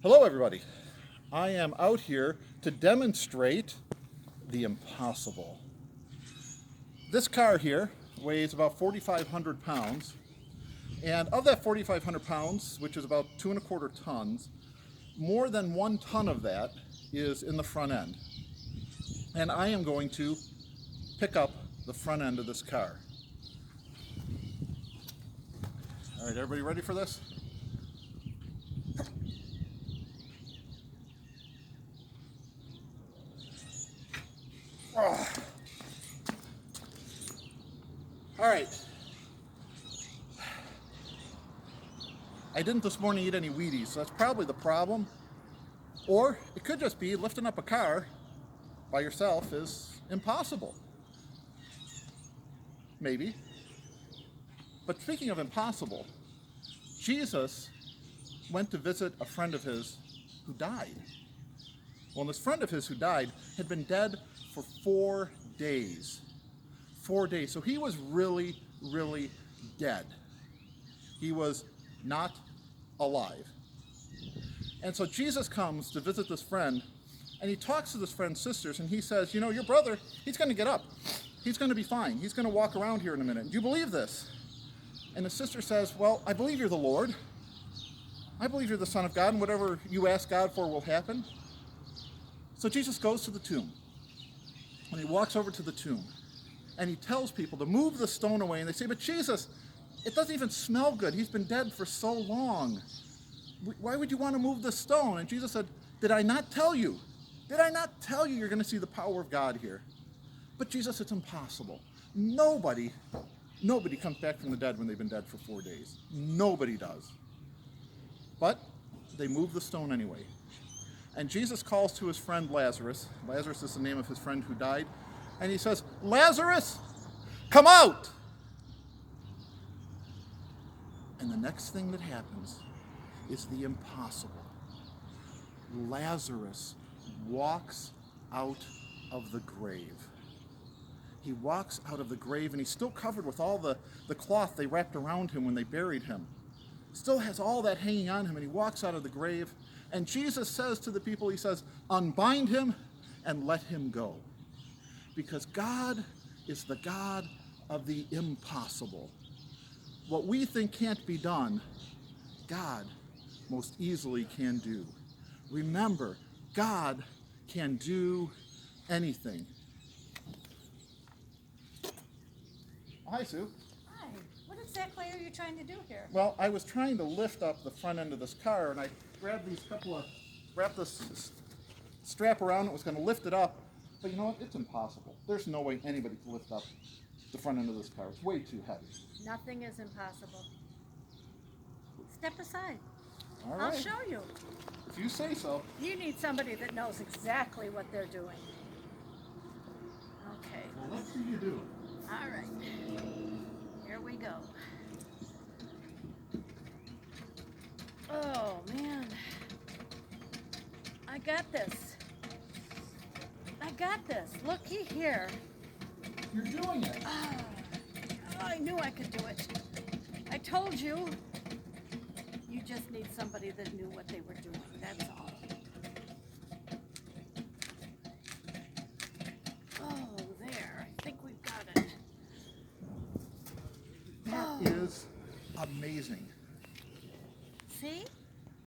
Hello everybody. I am out here to demonstrate the impossible. This car here weighs about 4,500 pounds, and of that 4,500 pounds, which is about 2¼ tons, more than 1 ton of that is in the front end. And I am going to pick up the front end of this car. All right, everybody ready for this? Oh. All right. I didn't this morning eat any Wheaties, so that's probably the problem. Or it could just be lifting up a car by yourself is impossible. Maybe. But speaking of impossible, Jesus went to visit a friend of his who died. Well, and this friend of his who died had been dead for 4 days. 4 days. So he was really, really dead. He was not alive. And so Jesus comes to visit this friend, and he talks to this friend's sisters, and he says, you know, your brother, he's going to get up. He's going to be fine. He's going to walk around here in a minute. Do you believe this? And the sister says, well, I believe you're the Lord. I believe you're the Son of God, and whatever you ask God for will happen. So Jesus goes to the tomb, and he walks over to the tomb, and he tells people to move the stone away, and they say, but Jesus, it doesn't even smell good. He's been dead for so long. Why would you want to move the stone? And Jesus said, did I not tell you? Did I not tell you you're going to see the power of God here? But Jesus, it's impossible. Nobody comes back from the dead when they've been dead for 4 days. Nobody does. But they move the stone anyway. And Jesus calls to his friend Lazarus. Lazarus is the name of his friend who died. And he says, Lazarus, come out! And the next thing that happens is the impossible. Lazarus walks out of the grave. He walks out of the grave, and he's still covered with all the cloth they wrapped around him when they buried him. Still has all that hanging on him, and he walks out of the grave. And Jesus says to the people, he says, unbind him and let him go. Because God is the God of the impossible. What we think can't be done, God most easily can do. Remember, God can do anything. Hi, Sue. Hi. What exactly are you trying to do here? Well, I was trying to lift up the front end of this car, and I grabbed wrapped this strap around it, was going to lift it up, but you know what? It's impossible. There's no way anybody can lift up the front end of this car. It's way too heavy. Nothing is impossible. Step aside. All right. I'll show you. If you say so. You need somebody that knows exactly what they're doing. Okay. Well, let's see you do it. All right. Here we go. Oh, man. I got this. I got this. Looky here. You're doing it. Oh, I knew I could do it. I told you. You just need somebody that knew what they were doing. That's all. Oh, there. I think we've got it. That is amazing.